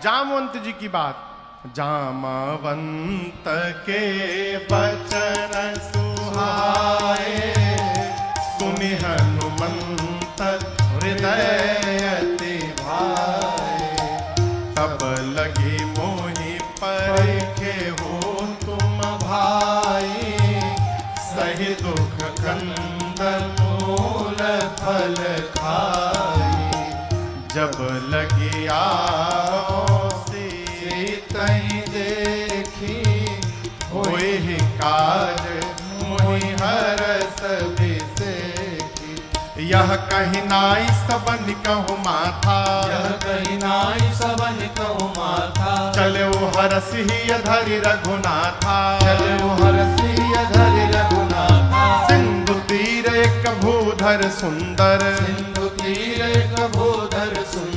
जामवंत जी की बात। जामवंत के बचन सुहाए, सुनि हनुमंत हृदय अति भाए। तब लगी मोहि परखे हो तुम भाई, सही दुख कंद मूल फल खाई। जब लगी आओ सीतहि देखी, होय ही काज मोहि हरस बिसेखी। यह कहि नाई सबन कहु माथा, यह कहि नाई सबन कहु माथा। चले हरसिहि धरि रघुनाथा, चले हरसिहि धरि रघुनाथा। सिंधु तीर एक भूधर सुंदर, सिंधु तीर एक भूधर सुंदर।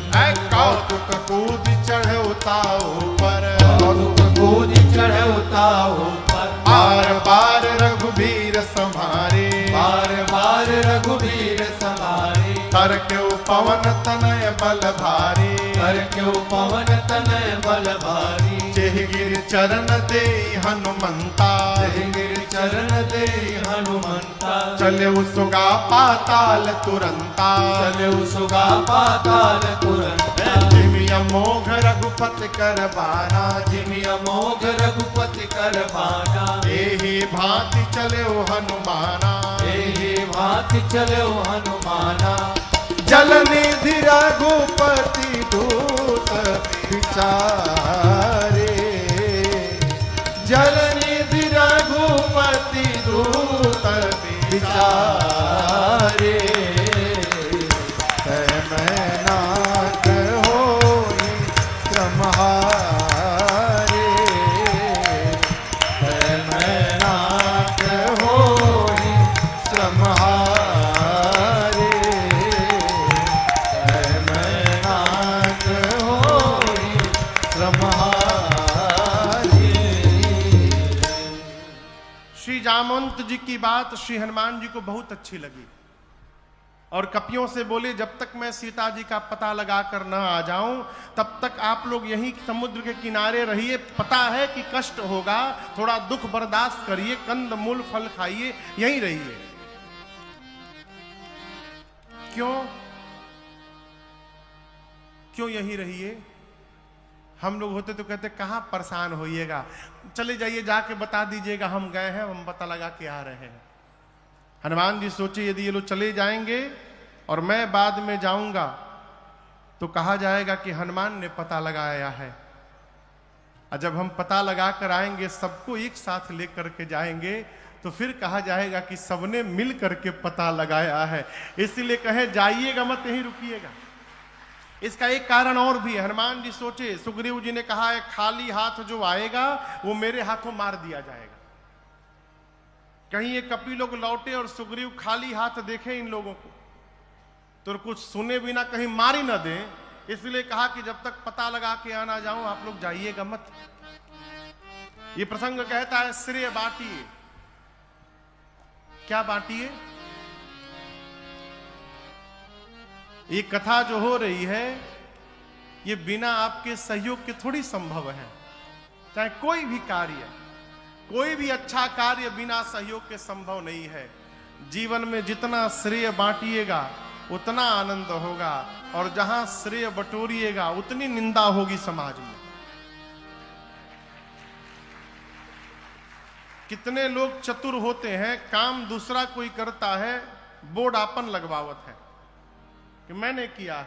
कौतुक कूद चढ़े ताऊ पर, कौतुक कूद चढ़े ताऊ पर। बार बार रघुबीर संहारे, बार बार रघुबीर संहारे। कर के पवन तनय बल भारी, कर के पवन तनय बल भारी। जेहिगिर चरण दे हनुमंता, जेहिगिर चरण दे हनुमंता। चले सुगा पाताल तुरंता, चले सुगा पाताल तुरंता। जिमि अमोघ रघुपति कर बाना, जिमि अमोघ रघुपति कर बाना। एहि भांति चले हनुमाना, एहि भांति चले हनुमाना। जल निधि रघुपति दूत विचारे, जल निधि रघुपति दूत विचारे। मैनाक होई क्रमहारे, मैनाक होई क्रमहारे, मैनाक होई क्रमहारे। श्री जामवंत जी की बात श्री हनुमान जी को बहुत अच्छी लगी और कपियों से बोले, जब तक मैं सीता जी का पता लगाकर न आ जाऊं तब तक आप लोग यहीं समुद्र के किनारे रहिए। पता है कि कष्ट होगा, थोड़ा दुख बर्दाश्त करिए, कंद मूल फल खाइए, यहीं रहिए। क्यों क्यों यहीं रहिए? हम लोग होते तो कहते कहां परेशान होइएगा, चले जाइए, जाके बता दीजिएगा हम गए हैं, हम पता लगा के आ रहे हैं। हनुमान जी सोचे यदि ये लोग चले जाएंगे और मैं बाद में जाऊंगा तो कहा जाएगा कि हनुमान ने पता लगाया है, और जब हम पता लगा कर आएंगे सबको एक साथ लेकर के जाएंगे तो फिर कहा जाएगा कि सबने मिल करके पता लगाया है। इसीलिए कहे जाइएगा मत, यहीं रुकिएगा। इसका एक कारण और भी है। हनुमान जी सोचे, सुग्रीव जी ने कहा है खाली हाथ जो आएगा वो मेरे हाथों मार दिया जाएगा। कहीं ये कपि लोग लौटे और सुग्रीव खाली हाथ देखे इन लोगों को तो कुछ सुने बिना कहीं मार ही ना दें, इसलिए कहा कि जब तक पता लगा के आना जाऊं आप लोग जाइएगा मत। ये प्रसंग कहता है श्रेय बांटिए। क्या बांटिए? ये कथा जो हो रही है ये बिना आपके सहयोग के थोड़ी संभव है। चाहे कोई भी कार्य, कोई भी अच्छा कार्य बिना सहयोग के संभव नहीं है। जीवन में जितना श्रेय बांटिएगा उतना आनंद होगा, और जहां श्रेय बटोरिएगा उतनी निंदा होगी समाज में। कितने लोग चतुर होते हैं, काम दूसरा कोई करता है, बोर्ड आपन लगवावत है कि मैंने किया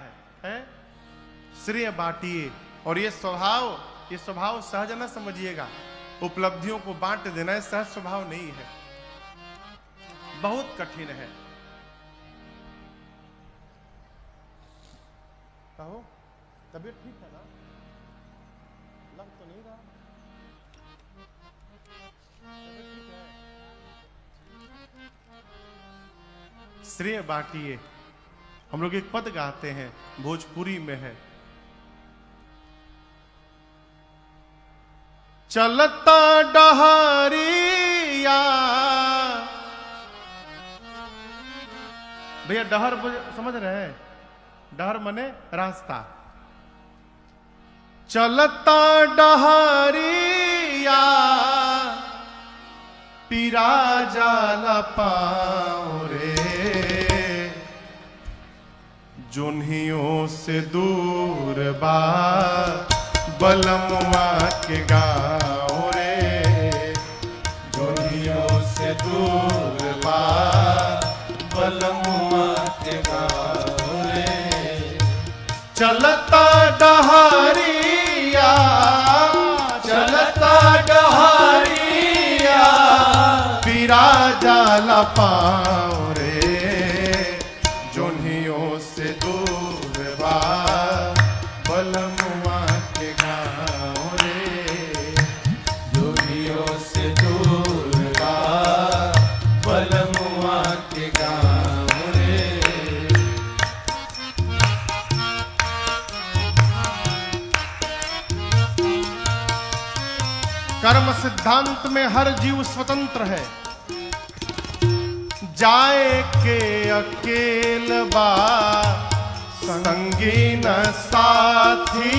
है? श्रेय बांटिए। और ये स्वभाव सहज न समझिएगा। उपलब्धियों को बांट देना सहज स्वभाव नहीं है, बहुत कठिन है। कहो, तबीयत ठीक है ना? लग तो नहीं रहा। श्रेय बांटिए। हम लोग एक पद गाते हैं, भोजपुरी में है, चलता डहरिया। भैया डहर समझ रहे हैं? डहर मने रास्ता। चलता डहरिया पीरा जाला पाँव रे, जोन्हियों से दूर बा बलमुआ के गाँव रे, जोन्हियों से दूर बा बलमुआ के गाँव रे। चलता डहरिया चलता डहरिया पीरा जाला पाँव रे, जोन्हियों से दूर बा बलमुआ के गाँव रे, जोगियों से दूर बा बलमुआ के गाँव रे। कर्म सिद्धांत में हर जीव स्वतंत्र है, जाए के अकेल बा संगी न साथी,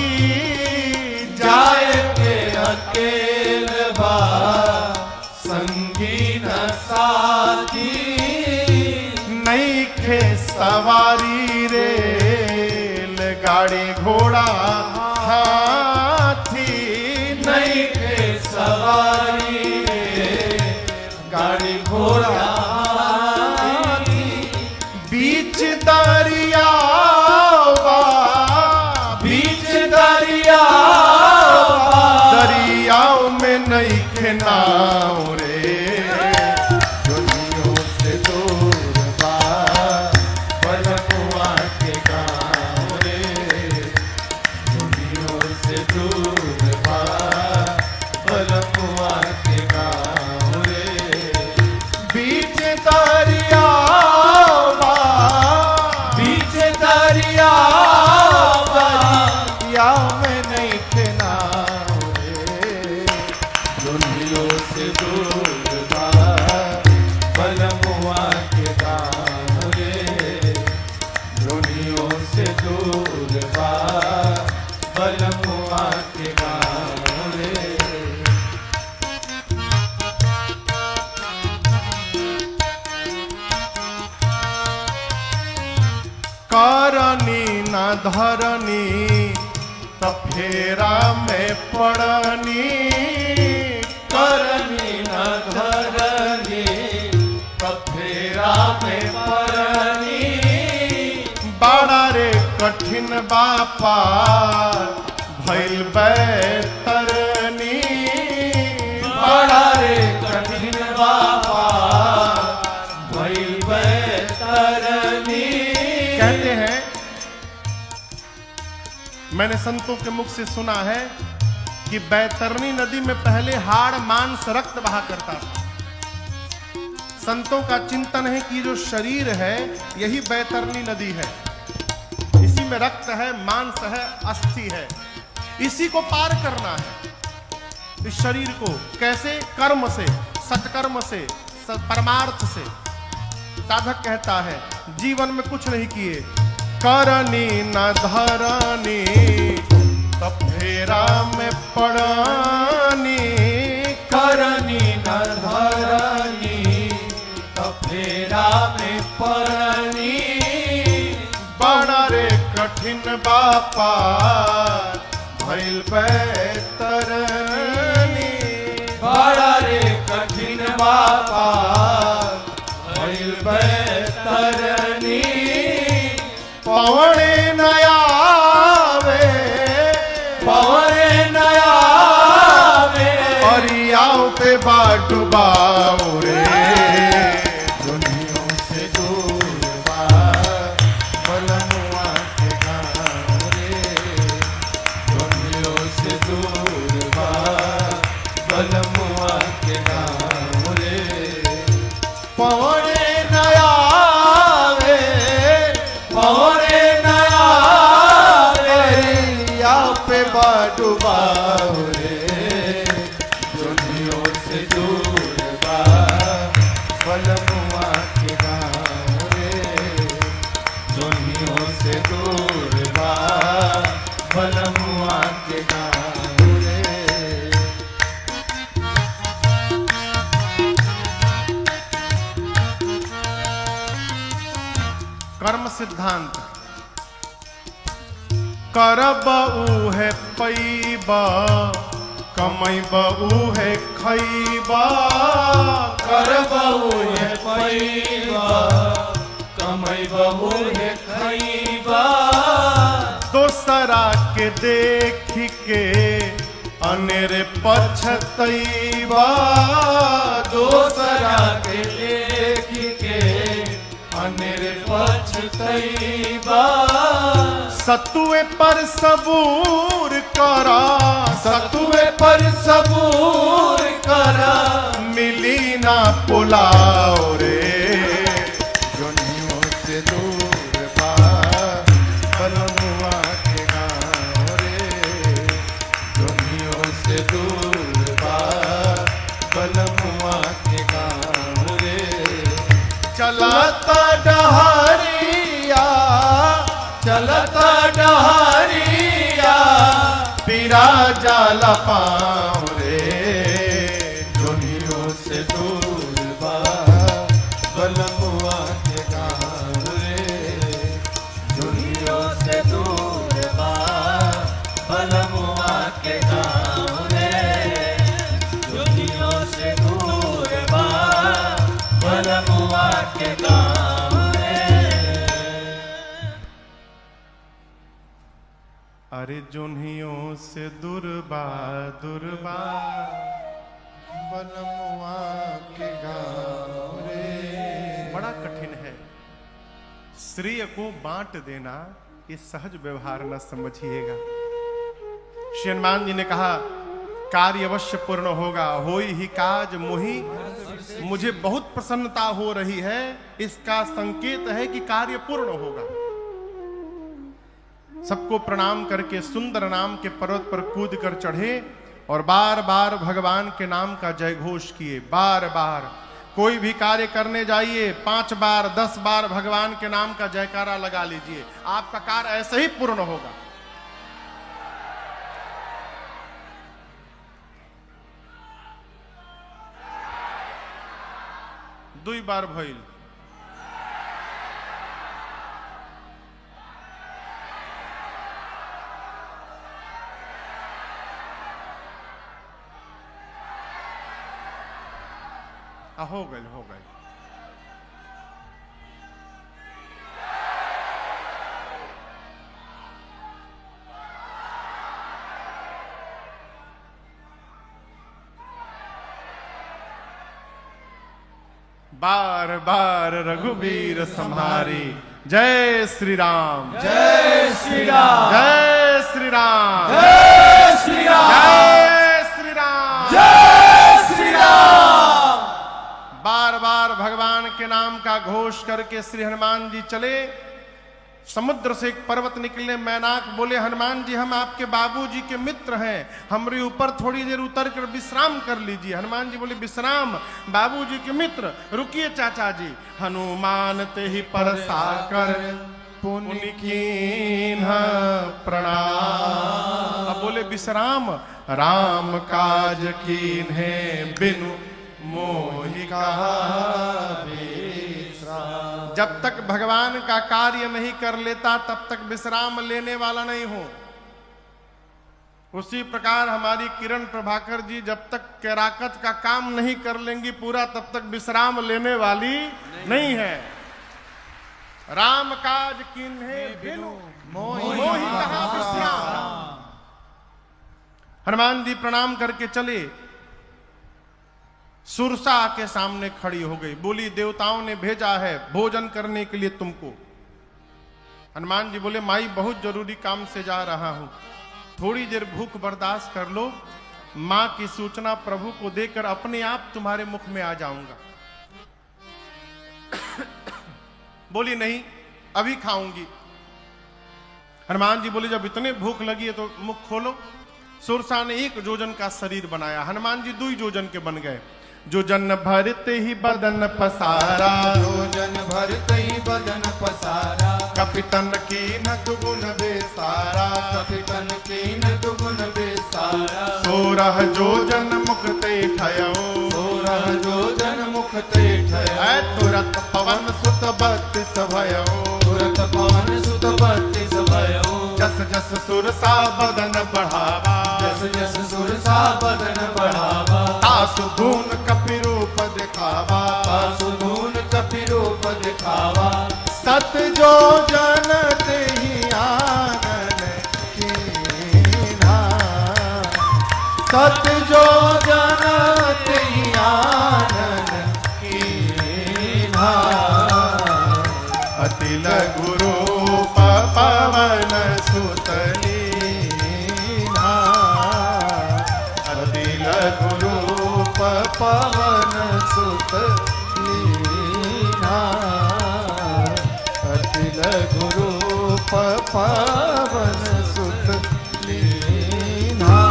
जाए के अकेल बा संगी न साथी, नई खे सवारी रेल गाड़ी घोड़ा हाथी, नई के सवारी गाड़ी घोड़ा बीच दरिया बीच दरिया दरियाओं में नई खे नाव रे, दुनियों से दूर बा बलमुआ के गाँव रे, दुनियों से दूर बा बलमुआ के गाँव रे। बीच दरिया बीच दरिया दरिया में नई खे नाव रे, दुनियों से दूर बा बलमुआ के गाँव रे, दुनियों से दूर बा बलमुआ के गाँव रे। करनी न धरनी त फेरा में पड़नी, करनी न धरनी कफेरा में परनी, बड़ा रे कठिन बापा भइल बैतरनी, बड़ा रे कठिन बाबा भइल बैतरनी। कहते हैं, मैंने संतों के मुख से सुना है कि बैतरनी नदी में पहले हाड़ मांस रक्त बहा करता था। संतों का चिंतन है कि जो शरीर है यही बैतरनी नदी है, इसी में रक्त है, मांस है, अस्थि है, इसी को पार करना है। इस शरीर को कैसे? कर्म से, सत्कर्म से, परमार्थ से। साधक कहता है जीवन में कुछ नहीं किए, करनी न धरनी तो फेरा में पड़नी, करनी न धरनी कफेरा में परनी, बड़ा रे कठिन बापा भइल बैतरनी, बड़ा रे कठिन बाबा भइल बैतरनी। पवने नयावे पवने नया वे अरियाओं पे बाटुबाओ रे, दुनियों से दूर बा बलमुआ के गाँव रे, दुनियों से दूर बा बलमुआ के गाँव रे। पवने नयावे पवने नया वे अरियाओं पे बाटुबाओ रे, दुनियों से दूर बा बलमुआ के गाँव रे, दुनियों से दूर बा बलमुआ के गाऊं रे। कर्म सिद्धांत। करब उहे पैबा, कमैब उहे खैबा। करब उहे पैबा, कमैब उहे खैबा। दोसरा के देख के अनेरे पछतैबा। दोसरा के देख के अनेरे पछतैबा। सतुए पर सबूर करा, सतुए पर सबूर करा। मिली ना पुलाव रे। जोनियों से दूर बा बलमुआ के गाँव रे। जोनियों से दूर बा बलमुआ के गाँव रे। चलता डहरिया, चलता डहरिया। पीरा जाला पाँव रे। जोनियों से दूर बा बलमुआ के गाँव रे। जोनियों से दूर बा बलमुआ के गाँव रे। जोनियों से दूर बा बलमुआ के गाँव रे। अरे जोनियों से दुर्बा दुर्बा बलमुआ के गाँव रे। बड़ा कठिन है। श्रेय को बांट देना ये सहज व्यवहार न समझिएगा। श्री हनुमान जी ने कहा कार्य अवश्य पूर्ण होगा, होई ही काज मोहि। मुझे बहुत प्रसन्नता हो रही है, इसका संकेत है कि कार्य पूर्ण होगा। सबको प्रणाम करके सुंदर नाम के पर्वत पर कूद कर चढ़े और बार बार भगवान के नाम का जय घोष किए। बार बार कोई भी कार्य करने जाइए, 5 बार 10 बार भगवान के नाम का जयकारा लगा लीजिए, आपका कार्य ऐसे ही पूर्ण होगा। दुई बार भइल। हो गए हो गए। बार बार रघुवीर संहारी। जय श्री राम, जय श्री राम, जय श्री राम, जय श्री राम, जय श्री राम, जय श्री राम। बार बार भगवान के नाम का घोष करके श्री हनुमान जी चले। समुद्र से एक पर्वत निकले। मैनाक बोले हनुमान जी हम आपके बाबूजी के मित्र हैं, हमारे ऊपर थोड़ी देर उतर कर विश्राम कर लीजिए। हनुमान जी बोले विश्राम, बाबूजी के मित्र, रुकिए चाचा जी। हनुमान ते ही परसा कर पुण्य कीन्ह प्रणाम। अब बोले विश्राम, राम काज कीन्हे बिनु मोहि कहा विश्राम। जब तक भगवान का कार्य नहीं कर लेता तब तक विश्राम लेने वाला नहीं हो। उसी प्रकार हमारी किरण प्रभाकर जी जब तक कैराकत का काम नहीं कर लेंगी पूरा तब तक विश्राम लेने वाली नहीं है। राम काज किन्हे बिनु मोहि कहा विश्राम। हनुमान जी प्रणाम करके चले। सुरसा के सामने खड़ी हो गई, बोली देवताओं ने भेजा है भोजन करने के लिए तुमको। हनुमान जी बोले माई बहुत जरूरी काम से जा रहा हूं, थोड़ी देर भूख बर्दाश्त कर लो, मां की सूचना प्रभु को देकर अपने आप तुम्हारे मुख में आ जाऊंगा। बोली नहीं अभी खाऊंगी। हनुमान जी बोले जब इतने भूख लगी है तो मुख खोलो। सुरसा ने 1 जोजन का शरीर बनाया, हनुमान जी 2 जोजन के बन गए। जोजन भरते ही बदन पसारा, जोजन भरते ही बदन पसारा। कपितन की न दुगुन बेसारा, कपितन कीन दुगुन बेसारा। 16 जोजन मुख ते ठयो, 16 जोजन मुख ते ठयो। तुरत पवन सुत 32 भयो, तुरत पवन सुत 32 भयो। जस जस सुरसा बदन बढ़ावा, जस जस सुरसा बदन बढ़ावा। तासु धून कपि रूप दिखावा, तासु धून कपि रूप दिखावा। सत जो जन तेहि आनन कीन्हा, सत जो जन तेहि आनन कीन्हा। अति लघु रूप पवन सुत लीन्हा, अति लघु रूप पवन सुत लीन्हा। अति लघु रूप पवन सुत लीन्हा।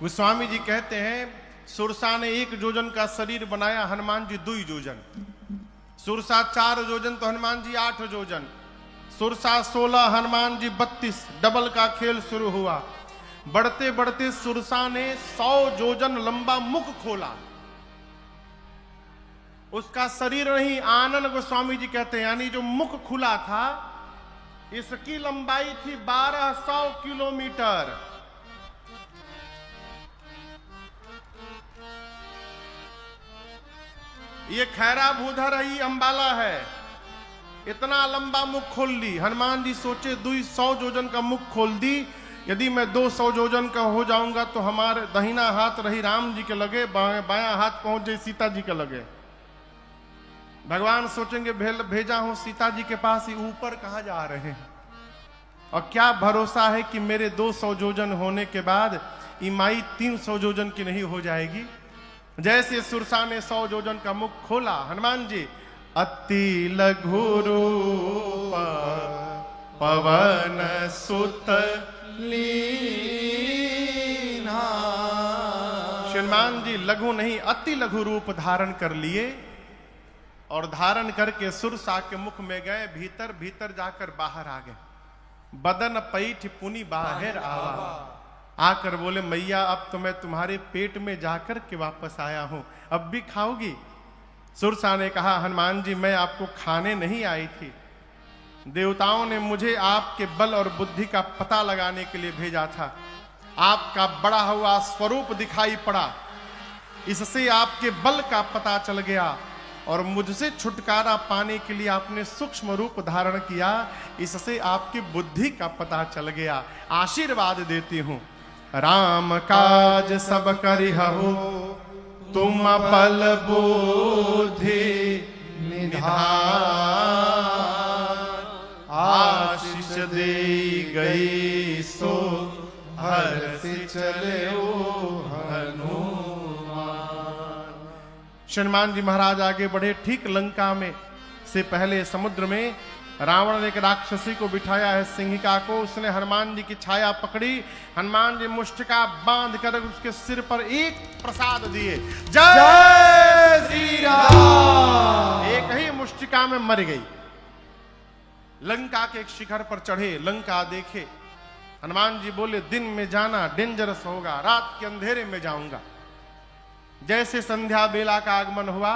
गोस्वामी जी कहते हैं सुरसा ने 1 जोजन का शरीर बनाया, हनुमान जी 2 जोजन। सुरसा 4 जोजन तो हनुमान जी 8 जोजन। सुरसा 16, हनुमान जी 32। डबल का खेल शुरू हुआ। बढ़ते बढ़ते सुरसा ने 100 जोजन लंबा मुख खोला। उसका शरीर नहीं, आनन गोस्वामी जी कहते हैं, यानी जो मुख खुला था इसकी लंबाई थी 1200 किलोमीटर। ये खैरा भूधर ही अंबाला है, इतना लंबा मुख खोल ली। हनुमान जी सोचे 200 जोजन का मुख खोल दी, यदि मैं 200 जोजन का हो जाऊंगा तो हमारे दाहिना हाथ रही राम जी के लगे, बायां हाथ पहुंच जाए सीता जी के लगे। भगवान सोचेंगे भेजा हूं सीता जी के पास, ही ऊपर कहां जा रहे हैं, और क्या भरोसा है कि मेरे 200 जोजन होने के बाद इमाई 300 जोजन की नहीं हो जाएगी। जैसे सुरसा ने 100 जोजन का मुख खोला, हनुमान जी अति लघु रूप पवन सुत लीन्हा। हनुमान जी लघु नहीं अति लघु रूप धारण कर लिए, और धारण करके सुरसा के मुख में गए। भीतर भीतर जाकर बाहर आ गए। बदन पैठ पुनि बाहर आवा। आकर बोले मैया अब तो मैं तुम्हारे पेट में जाकर के वापस आया हूं, अब भी खाओगी? सुरसा ने कहा हनुमान जी मैं आपको खाने नहीं आई थी, देवताओं ने मुझे आपके बल और बुद्धि का पता लगाने के लिए भेजा था। आपका बड़ा हुआ स्वरूप दिखाई पड़ा, इससे आपके बल का पता चल गया, और मुझसे छुटकारा पाने के लिए आपने सूक्ष्म रूप धारण किया, इससे आपकी बुद्धि का पता चल गया। आशीर्वाद देती हूं, राम काज सब करिहु, तुम बल बुद्धि निधान, आशीष दे गई सो हर्षि चले हनुमान। हनुमान जी महाराज आगे बढ़े। ठीक लंका में से पहले समुद्र में रावण ने एक राक्षसी को बिठाया है, सिंहिका को। उसने हनुमान जी की छाया पकड़ी, हनुमान जी मुष्टिका बांध कर उसके सिर पर एक प्रसाद दिए, जय श्री राम। एक ही मुष्टिका में मर गई। लंका के एक शिखर पर चढ़े, लंका देखे। हनुमान जी बोले दिन में जाना डेंजरस होगा, रात के अंधेरे में जाऊंगा। जैसे संध्या बेला का आगमन हुआ,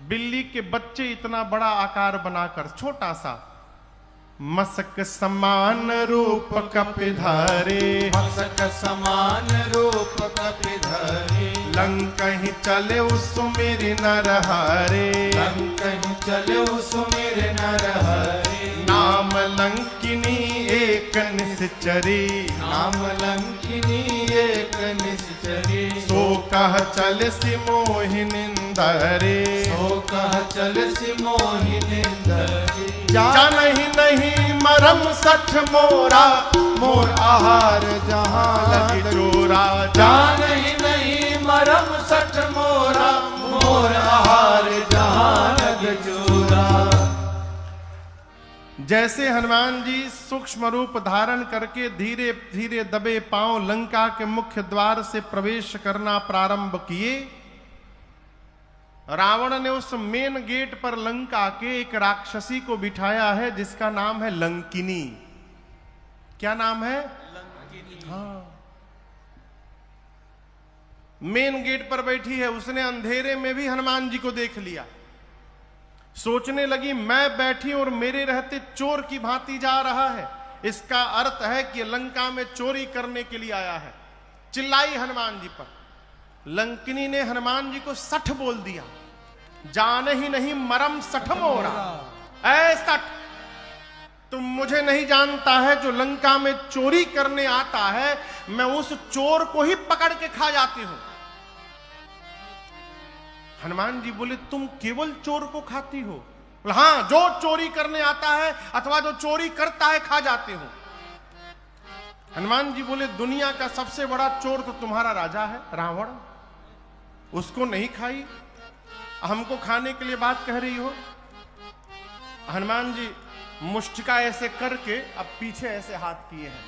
बिल्ली के बच्चे इतना बड़ा आकार बनाकर छोटा सा, मसक समान रूप कपिधारे, मसक समान रूप कपिधारे, लंकहि चले सुमिरि नरहरे, लंकहि चले सुमिरि नरहरे, नाम लंकिनी एक निश्चरी, नाम लंकिनी एक निश्चरी, सो कह चल सि मोहि निंदरे, सो कह चल सि मोहि निंदरे, जानहि नहीं मरम सठ मोरा, मोर आहार जहां लगी चोरा, जानहि नहीं मरम सठ मोरा, मोर आहार जहां लग चोरा। जैसे हनुमान जी सूक्ष्म रूप धारण करके धीरे धीरे दबे पांव लंका के मुख्य द्वार से प्रवेश करना प्रारंभ किए, रावण ने उस मेन गेट पर लंका के एक राक्षसी को बिठाया है जिसका नाम है लंकिनी। क्या नाम है? लंकिनी। हाँ, मेन गेट पर बैठी है। उसने अंधेरे में भी हनुमान जी को देख लिया। सोचने लगी मैं बैठी और मेरे रहते चोर की भांति जा रहा है, इसका अर्थ है कि लंका में चोरी करने के लिए आया है। चिल्लाई हनुमान जी पर। लंकिनी ने हनुमान जी को सठ बोल दिया। जाने ही नहीं मरम सठ मोरा, ऐ सठ, तुम मुझे नहीं जानता है। जो लंका में चोरी करने आता है मैं उस चोर को ही पकड़ के खा जाती हूं। हनुमान जी बोले तुम केवल चोर को खाती हो? हाँ, जो चोरी करने आता है अथवा जो चोरी करता है खा जाते हो। हनुमान जी बोले दुनिया का सबसे बड़ा चोर तो तुम्हारा राजा है रावण, उसको नहीं खाई, हमको खाने के लिए बात कह रही हो? हनुमान जी मुष्टिका ऐसे करके अब पीछे ऐसे हाथ किए हैं।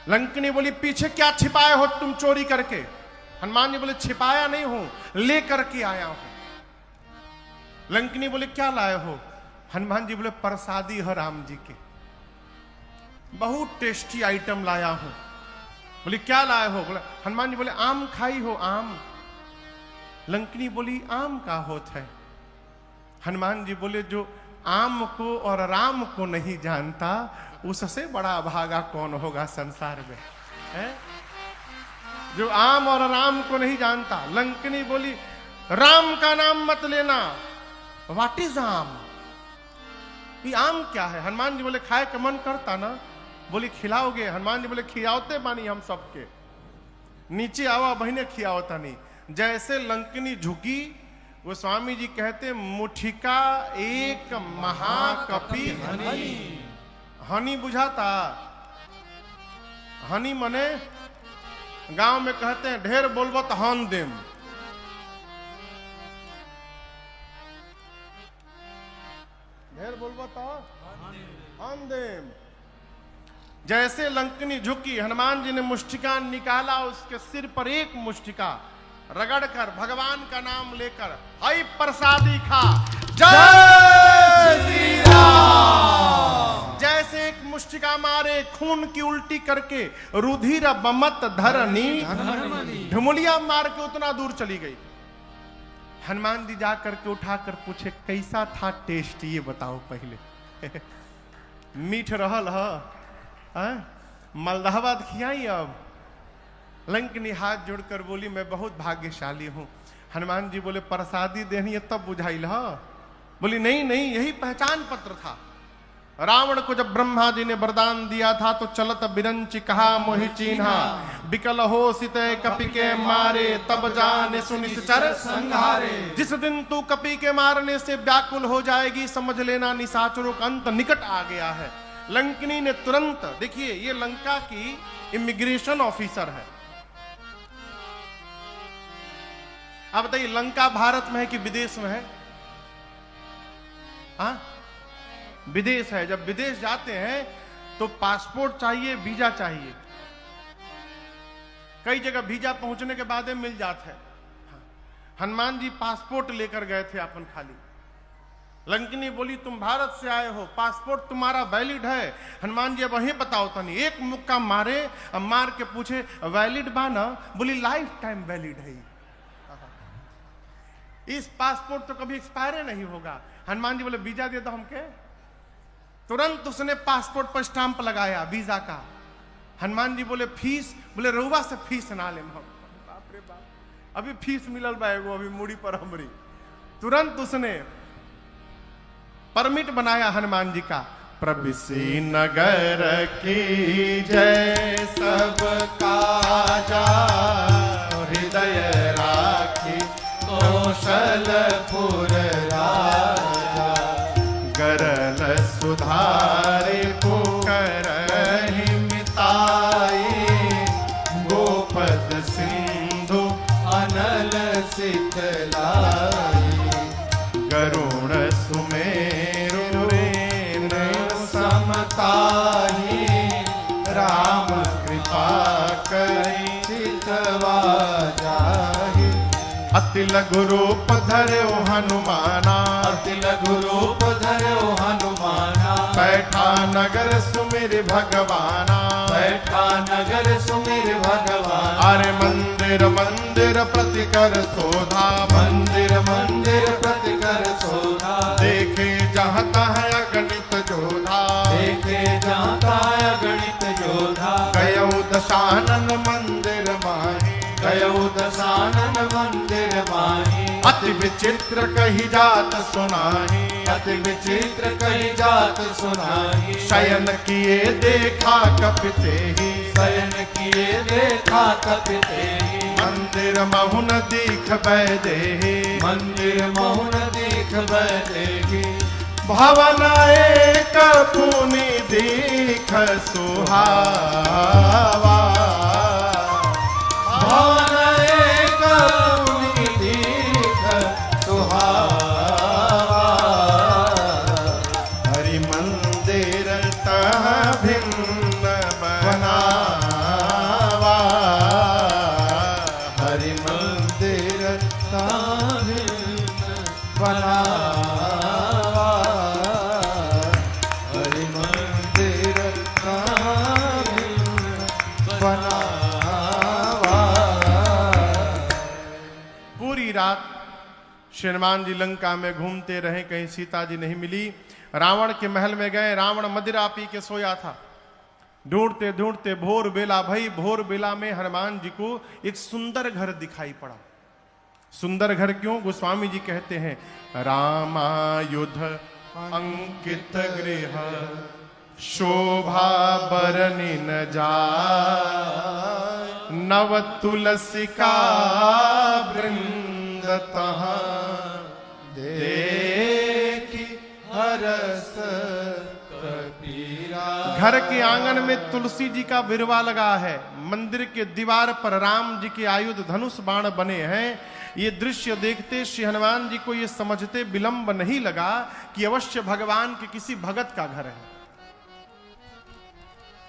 लंकिनी बोली पीछे क्या छिपाए हो तुम चोरी करके? हनुमान जी बोले छिपाया नहीं हूं, लेकर के आया हूं। लंकिनी बोले क्या लाए हो? हनुमान जी बोले प्रसादी है राम जी के, बहुत टेस्टी आइटम लाया हूं। बोली क्या लाए हो? बोले हनुमान जी बोले आम खाई हो? आम। लंकिनी बोली आम का होत है? हनुमान जी बोले जो आम को और राम को नहीं जानता उससे बड़ा भागा कौन होगा संसार में, है? जो आम और राम को नहीं जानता। लंकिनी बोली राम का नाम मत लेना। व्हाट इज आम? ये आम क्या है? हनुमान जी बोले खाए का मन करता ना। बोली खिलाओगे? हनुमान जी बोले खिलाओते बानी हम सबके, नीचे आवा बहने खियाओता नहीं। जैसे लंकिनी झुकी वो स्वामी जी कहते मुठिका एक महाकपि हनी। हनी बुझाता? हनी मने गांव में कहते हैं ढेर बोलबो तो हन देम। ढेर बोलबो तो हन देम। जैसे लंकिनी झुकी, हनुमान जी ने मुष्टिका निकाला, उसके सिर पर एक मुष्टिका रगड़कर भगवान का नाम लेकर आई प्रसादी खा। जय श्री राम। जैसे एक मुष्टिका मारे खून की उल्टी करके रुधिर बमत धरनी ढुमुलिया मार के उतना दूर चली गई। हनुमान जी जाकर के उठाकर पूछे कैसा था टेस्ट, ये बताओ पहले। मीठ रहल है? मलदहाबाद खियाई अब? लंकिनी हाथ जोड़कर बोली मैं बहुत भाग्यशाली हूं। हनुमान जी बोले प्रसादी देनी है तब बुझाइल हा? बोली नहीं नहीं, यही पहचान पत्र था। रावण को जब ब्रह्मा जी ने वरदान दिया था तो चलत बिरंची कहा मोहि चीन्हा, बिकल हो सिते कपि के मारे तब जाने सुनिश्चर संहारे। जिस दिन तू कपि के मारने से व्याकुल हो जाएगी समझ लेना निशाचरों का अंत निकट आ गया है। लंकिनी ने तुरंत, देखिए ये लंका की इमिग्रेशन ऑफिसर है। अब बताइए लंका भारत में है कि विदेश में है? हाँ, विदेश है। जब विदेश जाते हैं तो पासपोर्ट चाहिए, वीजा चाहिए। कई जगह वीजा पहुंचने के बाद मिल जाता है। हनुमान जी पासपोर्ट लेकर गए थे अपन खाली। लंकिनी बोली तुम भारत से आए हो, पासपोर्ट तुम्हारा वैलिड है? हनुमान जी अब वही बताओ तनी। एक मुक्का मारे, अब मार के पूछे वैलिड बा ना? बोली लाइफ टाइम वैलिड है, इस पासपोर्ट तो कभी एक्सपायर नहीं होगा। हनुमान जी बोले वीजा दे दो हमके। तुरंत उसने पासपोर्ट पर स्टांप लगाया वीजा का। हनुमान जी बोले फीस? बोले रउआ से फीस ना ले। बाप रे बाप, अभी फीस मिलल बा एगो अभी मुड़ी पर हमरी। तुरंत उसने परमिट बनाया हनुमान जी का। प्रविसी नगर की जय सब काजा, हृदय राखी कौशलपुर राजा। गरल सुधारे पुकरहि मिताई, गोपद सिंधु अनल सितलाई। गरुण सुमेरु रेनु समताही, राम कृपा करि चितवा जाई। अति लघु रूप धर्यो हनुमाना, अति लघु रूप धर्यो हनुमाना, बैठा नगर सुमिर भगवाना, बैठा नगर सुमिर भगवान। अरे मंदिर मंदिर प्रतिकर शोधा, मंदिर मंदिर प्रतिकर शोधा, देखे जहाँ तहाँ अगणित जोधा, देखे जाता अगणित योधा। गयौ दशानन मंदिर माही, गयो दशानन मंदिर माही, अति विचित्र कही जात सुनाही, अति विचित्र कही जात सुनाही। शयन किए देखा कपिते ही, शयन किए देखा कपिते ही, मंदिर महुन दीख बैदेही, मंदिर मौन दीख बैठेगी। भवन एक पुनि दीख सुहावा, भवन एक पुनि दीख सुहावा, हरि मंदिर तह भिन्न बनावा, हरि मंदिर ताभिन्न बनावा, हरि मंदिर ताभिन्न बनावा। पूरी रात श्री हनुमान जी लंका में घूमते रहे, कहीं सीता जी नहीं मिली। रावण के महल में गए, रावण मदिरा पी के सोया था। ढूंढते ढूंढते भोर बेला भई, भोर बेला में हनुमान जी को एक सुंदर घर दिखाई पड़ा। सुंदर घर क्यों? गोस्वामी जी कहते हैं, रामायुध अंकित गृह शोभा बरनि न जाय, नव तुलसिका वृंद तहाँ देखी हरस कपीरा। घर के आंगन में तुलसी जी का बिरवा लगा है, मंदिर के दीवार पर राम जी के आयुध धनुष बाण बने हैं। ये दृश्य देखते श्री हनुमान जी को ये समझते विलंब नहीं लगा कि अवश्य भगवान के किसी भगत का घर है।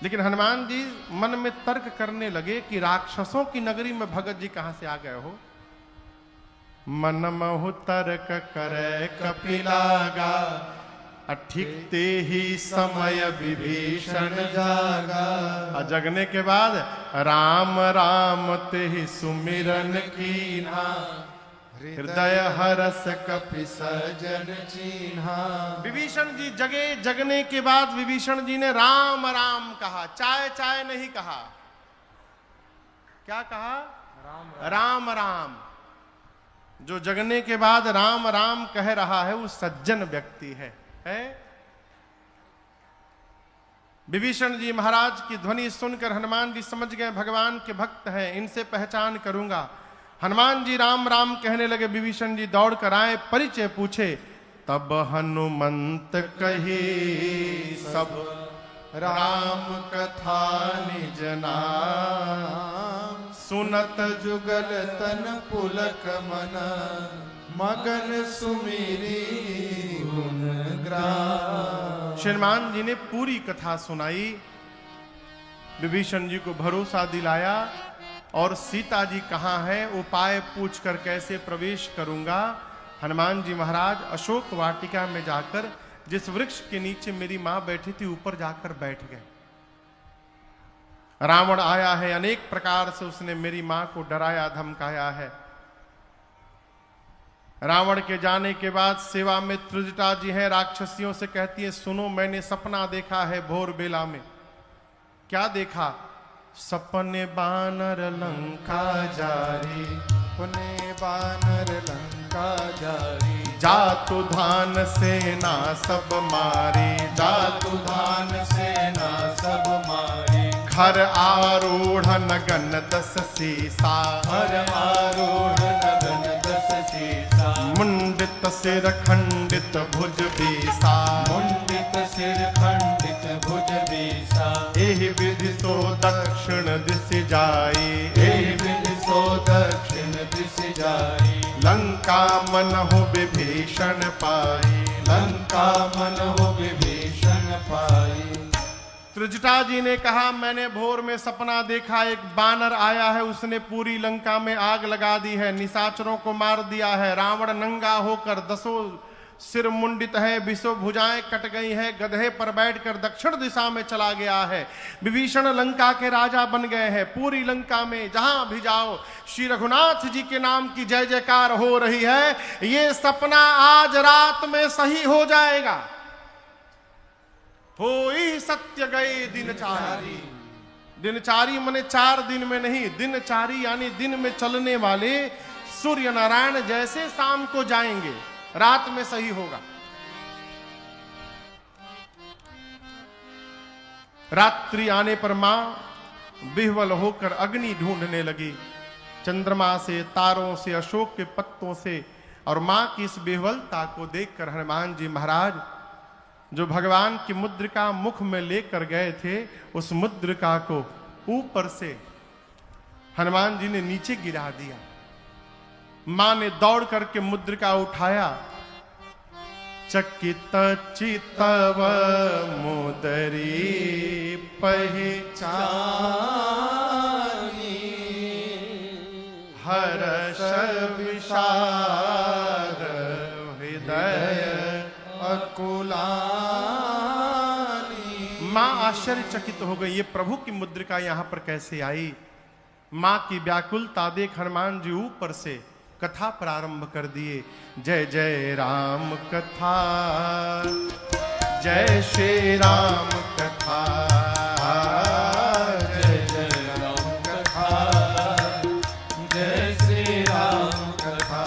लेकिन हनुमान जी मन में तर्क करने लगे कि राक्षसों की नगरी में भगत जी कहां से आ गए हो। मन महु तर्क करे कपिलागा, अठिकते ही समय विभीषण जागा। जगने के बाद राम राम ते ही सुमिरन कीन्हा, हृदय हरस कपि सजन चीन्हा। विभीषण जी जगे, जगने के बाद विभीषण जी ने राम राम कहा, चाय चाय नहीं कहा। क्या कहा? राम राम। जो जगने के बाद राम राम कह रहा है वो सज्जन व्यक्ति है। विभीषण जी महाराज की ध्वनि सुनकर हनुमान जी समझ गए भगवान के भक्त हैं, इनसे पहचान करूंगा। हनुमान जी राम राम कहने लगे। विभीषण जी दौड़ कर आए, परिचय पूछे। तब हनुमंत कही सब राम कथा निज नाम, सुनत जुगल तन पुलक मन, मगन सुमिरी गुण ग्राम। श्रीमान जी ने पूरी कथा सुनाई, विभीषण जी को भरोसा दिलाया और सीता जी कहाँ है उपाय पूछकर कैसे प्रवेश करूंगा। हनुमान जी महाराज अशोक वाटिका में जाकर जिस वृक्ष के नीचे मेरी मां बैठी थी ऊपर जाकर बैठ गए। रावण आया है, अनेक प्रकार से उसने मेरी मां को डराया धमकाया है। रावण के जाने के बाद सेवा में त्रिजटा जी हैं, राक्षसियों से कहती है सुनो मैंने सपना देखा है भोर बेला में। क्या देखा? सपने बानर लंका जारी, पुने बानर लंका जारी, जातु धान सेना सब मारी, जातु धान सेना सब मारी, घर आरूढ़ नगन दस सीसा, हर आरूढ़ नगन दस सीसा, मुंडित सिर खंडित भुज बीसा, मुंडित सिर खंडित भुज बीसा, एहि विधि सो दक्षिण दिश जाई, एहि विधि सो दक्षिण दिश जाई, लंका मन हो विभीषण पाई, लंका मन हो विभीषण पाई। त्रिजटा जी ने कहा, मैंने भोर में सपना देखा, एक बानर आया है, उसने पूरी लंका में आग लगा दी है, निशाचरों को मार दिया है, रावण नंगा होकर 10 सिर मुंडित है, 20 भुजाएं कट गई हैं, गधे पर बैठकर दक्षिण दिशा में चला गया है, विभीषण लंका के राजा बन गए हैं, पूरी लंका में जहां भी जाओ श्री रघुनाथ जी के नाम की जय जयकार हो रही है। ये सपना आज रात में सही हो जाएगा। होई सत्य गए दिनचारी। दिनचारी माने 4 दिन में नहीं, दिनचारी यानी दिन में चलने वाले सूर्य नारायण जैसे शाम को जाएंगे, रात में सही होगा। रात्रि आने पर मां विह्वल होकर अग्नि ढूंढने लगी, चंद्रमा से, तारों से, अशोक के पत्तों से। और मां की इस विह्वलता को देखकर हनुमान जी महाराज जो भगवान की मुद्रिका मुख में लेकर गए थे, उस मुद्रिका को ऊपर से हनुमान जी ने नीचे गिरा दिया। मां ने दौड़ करके मुद्रिका उठाया। चकित चितव मुदरी पहचानी, हर्ष विषाद हृदय अकुलानी। मां आश्चर्यचकित हो गई, ये प्रभु की मुद्रिका यहां पर कैसे आई। मां की व्याकुलता देख हनुमान जी ऊपर से कथा प्रारंभ कर दिए। जय जय राम कथा, जय श्री राम कथा, जय जय राम कथा, जय श्री राम कथा।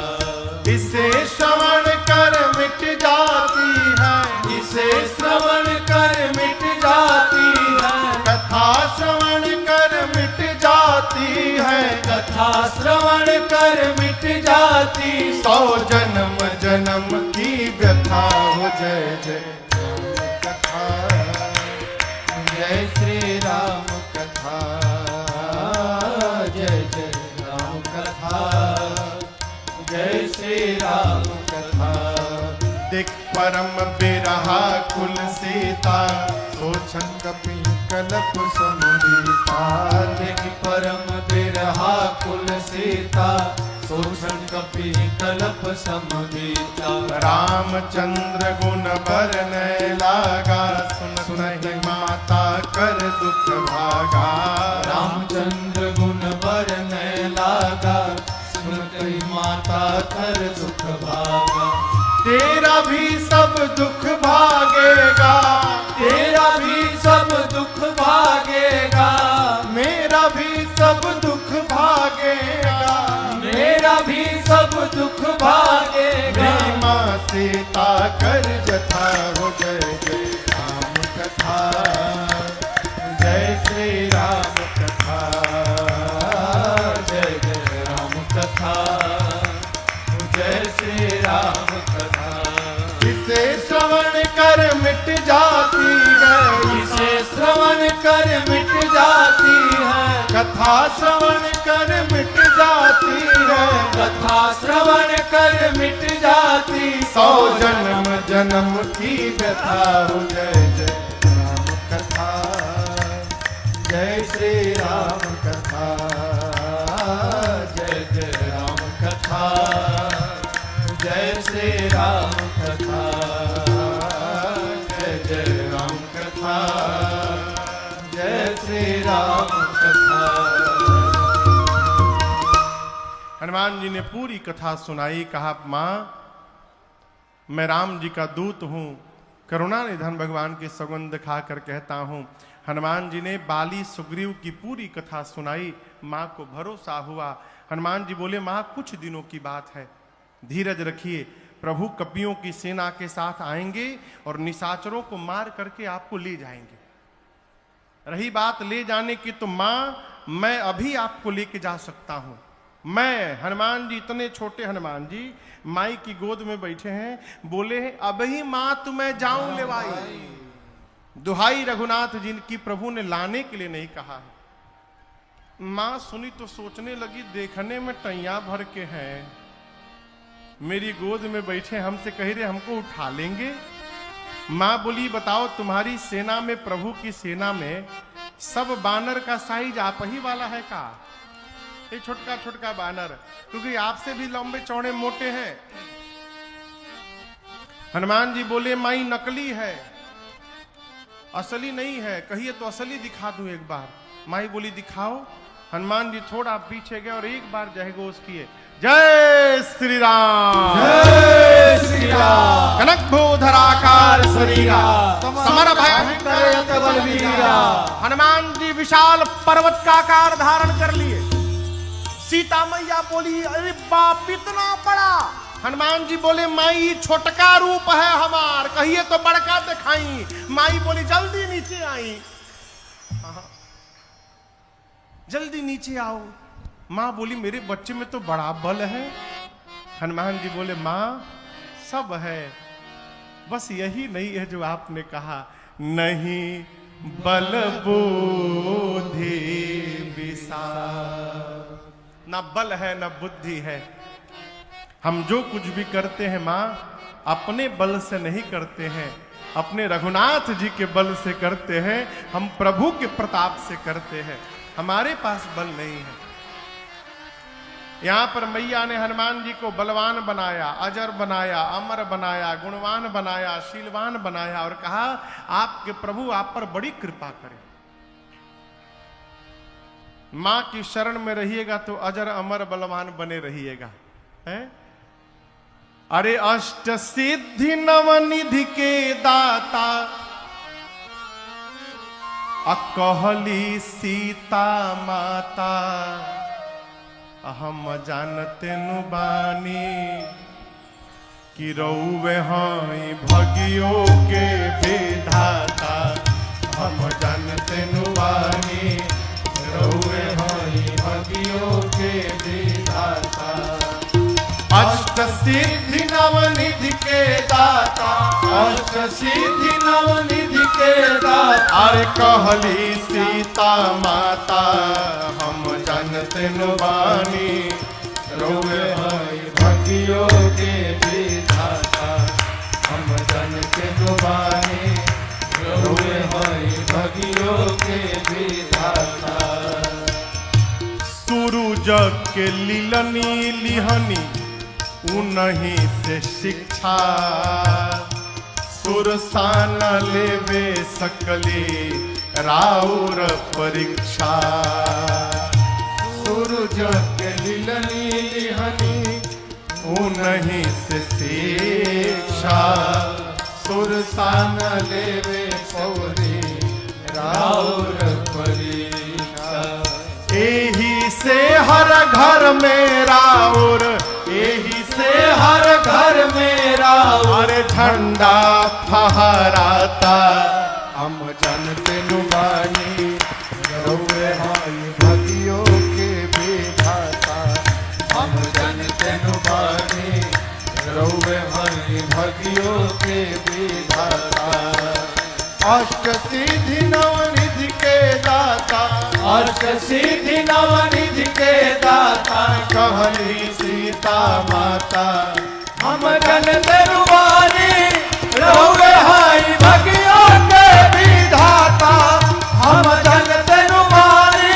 इसे श्रवण कर मिट जाती है, इसे श्रवण कर मिट जाती है, कथा श्रवण कर मिट जाती है, कथा श्रवण कर मिट जाती। 100 जन्म जन्म की व्यथा हो। जय जय कथा, जय श्री राम कथा, जय जय राम कथा, जय श्री राम कथा। देख परम बिरहा कुल सीता, सोचन कपि कलप समुदीता। देख परम बिरहा कुल सीता, सोचन कपि कलप समुदीता। रामचंद्र गुण बरनय लागा, सुन सुनहि माता कर दुख भागा। रामचंद्र गुण बरनय लागा, सुनहि माता कर दुख भागा। तेरा भी सब दुख भागेगा, तेरा भी सब दुख भागेगा, मेरा भी सब दुख भागेगा, मेरा भी सब दुख भागेगा। मेरी माँ सीता कर जथा हो। जय जय राम कथा, जय श्री राम कथा, जय जय राम कथा, जय श्री राम कथा। इसे श्रवण कर मिट जाती है, इसे श्रवण कर मिट जाती है, कथा श्रवण कर मिट जाती है, कथा श्रवण कर मिट जाती। 100 जन्म जन्म की व्यथा हो। जय जय राम कथा, जय श्री राम कथा, जय जय राम कथा, जय श्री राम कथा, जय जय राम कथा, जय श्री राम कथा। हनुमान जी ने पूरी कथा सुनाई। कहा, माँ मैं राम जी का दूत हूँ, करुणा निधन भगवान की सौगंध खाकर कहता हूँ। हनुमान जी ने बाली सुग्रीव की पूरी कथा सुनाई। माँ को भरोसा हुआ। हनुमान जी बोले, माँ कुछ दिनों की बात है, धीरज रखिए, प्रभु कपियों की सेना के साथ आएंगे और निशाचरों को मार करके आपको ले जाएंगे। रही बात ले जाने की, तो माँ मैं अभी आपको लेके जा सकता हूं। मैं हनुमान जी, इतने छोटे हनुमान जी माई की गोद में बैठे हैं, बोले हैं अभी माँ तुम्हें जाऊं लेवाई। दुहाई रघुनाथ जिनकी प्रभु ने लाने के लिए नहीं कहा है। मां सुनी तो सोचने लगी, देखने में टैया भर के हैं, मेरी गोद में बैठे, हमसे कह रहे हमको उठा लेंगे। मां बोली बताओ तुम्हारी सेना में, प्रभु की सेना में सब बानर का साइज आप ही वाला है का? ये छोटका छोटका बानर, क्योंकि आपसे भी लंबे चौड़े मोटे हैं। हनुमान जी बोले माई नकली है, असली नहीं है। कहिए तो असली दिखा दूं एक बार। माई बोली दिखाओ। हनुमान जी थोड़ा पीछे गए और एक बार जय घोष किए, जय श्री राम, जय श्री राम। कनक भूधराकार शरीरा, समर भयंकर बलवीरा। हनुमान जी विशाल पर्वत का आकार धारण कर लिए। सीता मैया बोली अरे बाप इतना बड़ा। हनुमान जी बोले माई छोटका रूप है हमार, कहिए तो बड़का दिखाई। माई बोली जल्दी नीचे आई, जल्दी नीचे आओ। मां बोली मेरे बच्चे में तो बड़ा बल है। हनुमान जी बोले मां सब है, बस यही नहीं है जो आपने कहा, नहीं बल बुद्धि विशाल। ना बल है ना बुद्धि है। हम जो कुछ भी करते हैं मां अपने बल से नहीं करते हैं, अपने रघुनाथ जी के बल से करते हैं, हम प्रभु के प्रताप से करते हैं। हमारे पास बल नहीं है। यहां पर मैया ने हनुमान जी को बलवान बनाया, अजर बनाया, अमर बनाया, गुणवान बनाया, शीलवान बनाया और कहा आपके प्रभु आप पर बड़ी कृपा करें। मां की शरण में रहिएगा तो अजर अमर बलवान बने रहिएगा। है? अरे अष्ट सिद्धि नवनिधि के दाता, अकहली सीता माता, हम जानते नु बानी कि रउवे हई भगियो के विधाता। हम जानते नु बानी रउवे हई भगियो के विधाता। अष्ट सिद्धि नवनिधि के दाता, अष्ट सिद्धि नवनिधि के दाता। अरे कहली सीता माता, हम जानते नु बानी रउवे हई भगियो के विधाता। हम जानते नु बानी रउवे हई भगियो के विधाता। सूरज के लीलनी लिहनी उन्हीं से शिक्षा, सुरसान लेवे सकली राउर परीक्षा। सूरज के लीलनी लिहनी उन्हीं से शिक्षा, सुरसान लेवे पौरी राउर परीक्षा। एही से हर घर में राउर, एही से हर घर में राउर अरे झंडा फहराता। हम जानते नु बानी रउवे हई भगियो के विधाता। हम जानते नु बानी रउवे हई भगियो के विधाता। अष्ट सिद्धि नवनिधि के दाता, अष्ट सिद्धि नवनिधि के दाता। कहली सीता माता, हम जानते नु बानी रउवे हई भगियो के विधाता। हम जानते नु बानी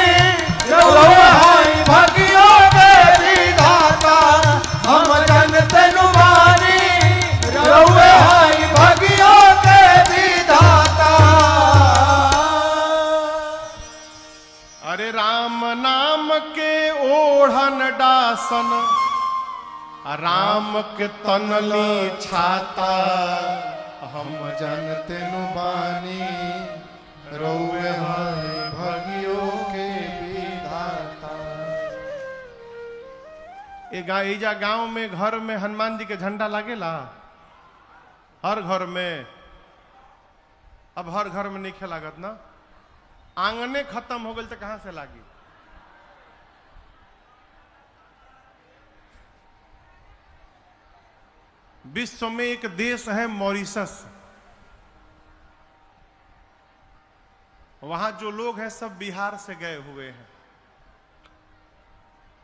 रउवे हई भगियो के विधाता। हम जानते नु बानी रउवे हई भगियो के विधाता। अरे राम नाम के ओढ़न डासन, राम के तनली छाता। हम जानते नु बानी रउवे हई भगियो के विधाता। एजा गांव में घर में हनुमान जी के झंडा लागेला हर घर में। अब हर घर में नहीं लागत ना, आंगने खत्म हो गए तो कहां से लागी। विश्व में एक देश है मॉरिशस, वहां जो लोग हैं सब बिहार से गए हुए हैं।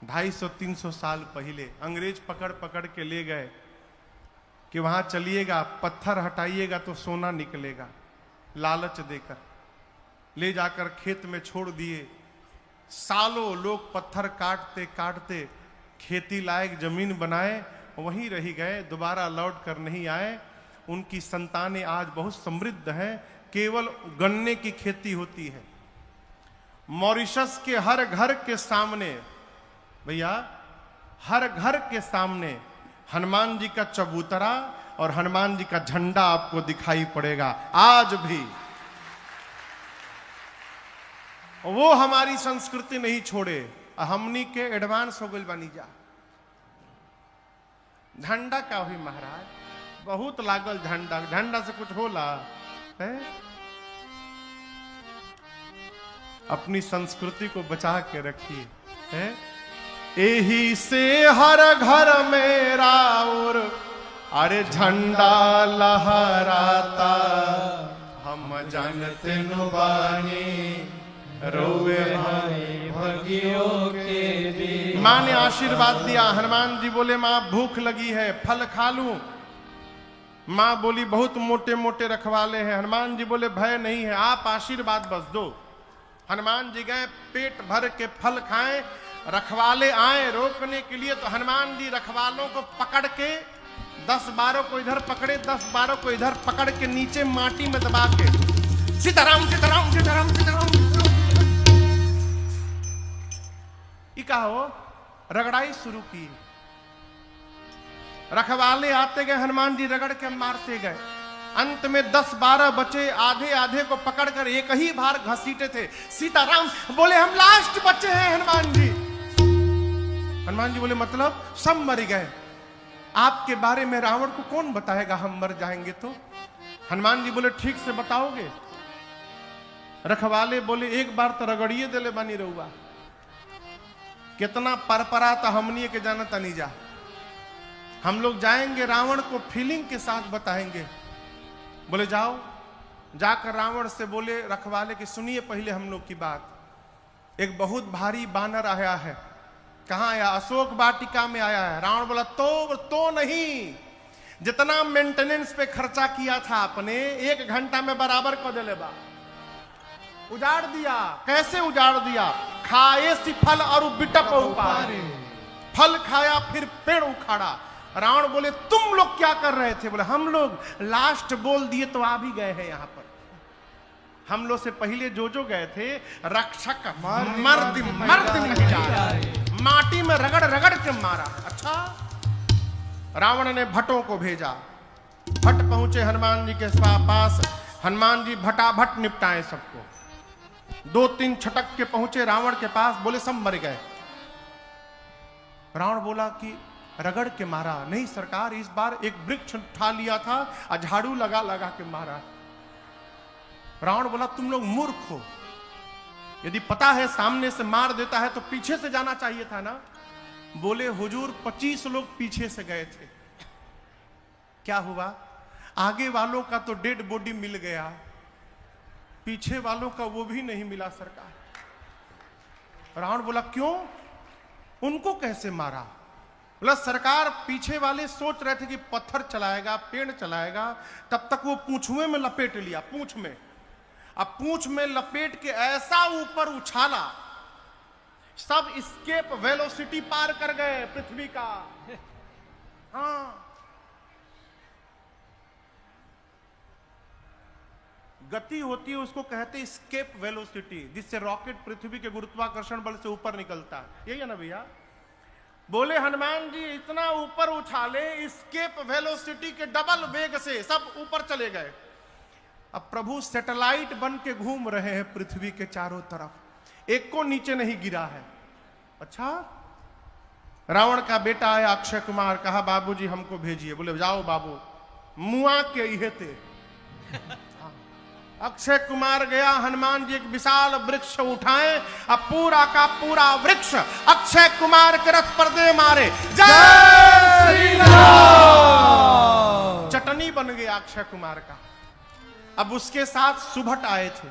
250-300 साल पहले अंग्रेज पकड़ पकड़ के ले गए कि वहां चलिएगा, पत्थर हटाइएगा तो सोना निकलेगा। लालच देकर ले जाकर खेत में छोड़ दिए। सालों लोग पत्थर काटते काटते खेती लायक जमीन बनाए, वहीं रह गए, दोबारा लौट कर नहीं आए। उनकी संतानें आज बहुत समृद्ध हैं, केवल गन्ने की खेती होती है। मॉरिशस के हर घर के सामने, भैया हर घर के सामने हनुमान जी का चबूतरा और हनुमान जी का झंडा आपको दिखाई पड़ेगा आज भी। वो हमारी संस्कृति नहीं छोड़े, हमनी के एडवांस हो गई बनी जा। झंडा का हुई महाराज, बहुत लागल झंडा, झंडा से कुछ होला है? अपनी संस्कृति को बचा के रखिए है। यही से हर घर में राउर अरे झंडा लहराता, हम जानते नुबानी रोवे भाई भगियों के भी। माँ ने आशीर्वाद दिया। हनुमान जी बोले माँ भूख लगी है, फल खा लूं? माँ बोली बहुत मोटे मोटे रखवाले हैं। हनुमान जी बोले भय नहीं है, आप आशीर्वाद बस दो। हनुमान जी गए, पेट भर के फल खाएं। रखवाले आए रोकने के लिए, तो हनुमान जी रखवालों को पकड़ के 10-12 को इधर पकड़े, 10-12 को इधर पकड़ के नीचे माटी में दबा के सीताराम सीताराम सीताराम सीताराम ये कहा हो, रगड़ाई शुरू की। रखवाले आते गए, हनुमान जी रगड़ के मारते गए। अंत में 10-12 बचे, आधे आधे को पकड़कर एक ही बार घसीटे थे। सीताराम बोले हम लास्ट बचे हैं हनुमान जी। हनुमान जी बोले मतलब? सब मर गए। आपके बारे में रावण को कौन बताएगा हम मर जाएंगे तो? हनुमान जी बोले ठीक से बताओगे? रखवाले बोले एक बार तो रगड़िए दिले बनी रहुआ, कितना परपरा तो हमनी के जानता नहीं जा। हम लोग जाएंगे रावण को फीलिंग के साथ बताएंगे। बोले जाओ। जाकर रावण से बोले रखवाले कि सुनिए पहले हम लोग की बात। एक बहुत भारी बानर आया है। कहाँ आया? अशोक वाटिका में आया है। रावण बोला तो नहीं, जितना मेंटेनेंस पे खर्चा किया था आपने 1 घंटा में बराबर कर दिले बा। उजाड़ दिया। कैसे उजाड़ दिया? खाए सी फल और बिटप उपारे। फल खाया फिर पेड़ उखाड़ा। रावण बोले तुम लोग क्या कर रहे थे? बोले हम लोग लास्ट बोल दिए तो आ भी गए हैं यहाँ पर। हम लोग से पहले जो गए थे रक्षक मर्द महिला माटी में रगड़ रगड़ के मारा। अच्छा, रावण ने भट्टों को भेजा। भट्ट पहुंचे हनुमान जी के पास। हनुमान जी भटाभट निपटाए सबको। 2-3 छटक के पहुंचे रावण के पास। बोले सब मर गए। रावण बोला कि रगड़ के मारा? नहीं सरकार, इस बार एक वृक्ष उठा लिया था और झाड़ू लगा लगा के मारा। रावण बोला तुम लोग मूर्ख हो, यदि पता है सामने से मार देता है तो पीछे से जाना चाहिए था ना। बोले हुजूर 25 लोग पीछे से गए थे। क्या हुआ? आगे वालों का तो डेड बॉडी मिल गया, पीछे वालों का वो भी नहीं मिला सरकार। रावण बोला क्यों? उनको कैसे मारा? बोला सरकार पीछे वाले सोच रहे थे कि पत्थर चलाएगा, पेड़ चलाएगा, तब तक वो पूंछुए में लपेट लिया। पूंछ में, अब पूंछ में लपेट के ऐसा ऊपर उछाला, सब स्केप वेलोसिटी पार कर गए पृथ्वी का। हाँ, गति होती है उसको कहते हैं स्केप वेलोसिटी, जिससे रॉकेट पृथ्वी के गुरुत्वाकर्षण बल से ऊपर निकलता है। यही है ना भैया? बोले हनुमान जी इतना ऊपर उछाले, स्केप वेलोसिटी के डबल वेग से सब ऊपर चले गए। अब प्रभु सैटेलाइट बन के घूम रहे हैं पृथ्वी के चारों तरफ, एक को नीचे नहीं गिरा है। अच्छा, रावण का बेटा आया अक्षय कुमार, कहा बाबूजी हमको भेजिए। बोले जाओ बाबू, मुआ के इहे थे। अक्षय कुमार गया, हनुमान जी एक विशाल वृक्ष उठाए, अब पूरा का पूरा वृक्ष अक्षय कुमार के रथ पर दे मारे। जय श्री राम। चटनी बन गया अक्षय कुमार का। अब उसके साथ सुभट आए थे।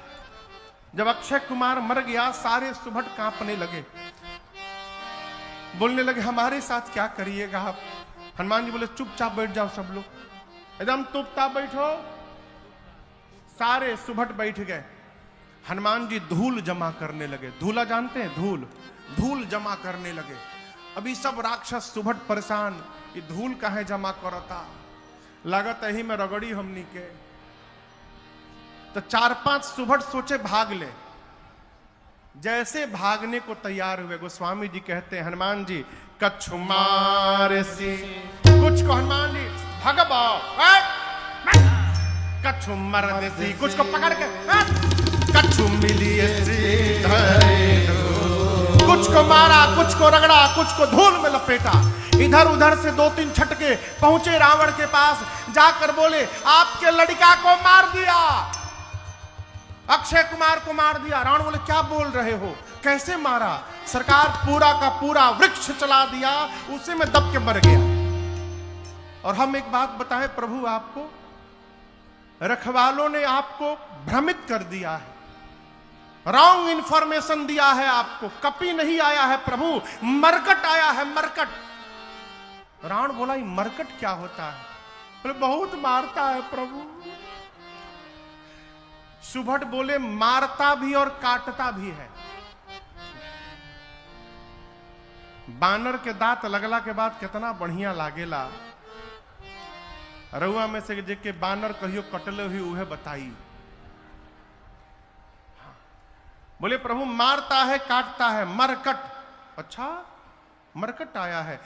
जब अक्षय कुमार मर गया, सारे सुभट कांपने लगे, बोलने लगे हमारे साथ क्या करिएगा आप? हनुमान जी बोले चुपचाप बैठ जाओ सब लोग। एकदम चुपता बैठो। सारे सुभट बैठ गए। हनुमान जी धूल जमा करने लगे। धूला जानते हैं? धूल, धूल जमा करने लगे। अभी सब राक्षस सुभट परेशान, ये धूल काहे जमा करता, लागत यही में रगड़ी हमनी के। तो 4-5 सुभट सोचे भाग ले। जैसे भागने को तैयार हुए, गोस्वामी जी कहते हैं हनुमान जी कछु मार से, कुछ को हनुमान जी भगबो, कछु मर्द सी, कुछ को पकड़ के कछु मिलिए सी, कुछ को मारा, कुछ को रगड़ा, कुछ को धूल में लपेटा। इधर उधर से 2-3 छटके पहुंचे रावण के पास, जाकर बोले आपके लड़का को मार दिया, अक्षय कुमार को मार दिया। रावण बोले क्या बोल रहे हो, कैसे मारा? सरकार पूरा का पूरा वृक्ष चला दिया, उसी में दब के मर गया। और हम एक बात बताएं प्रभु, आपको रखवालों ने आपको भ्रमित कर दिया है, रॉन्ग इंफॉर्मेशन दिया है आपको। कपि नहीं आया है प्रभु, मरकट आया है, मरकट। रावण बोला ये मरकट क्या होता है? बोले बहुत मारता है प्रभु। सुभट बोले मारता भी और काटता भी है। बानर के दांत लगला के बाद कितना बढ़िया लागेला। रउआ में से जेके बानर कहियो कटले हुई उहे बताई। बोले प्रभु मारता है काटता है, मरकट। अच्छा मरकट आया है।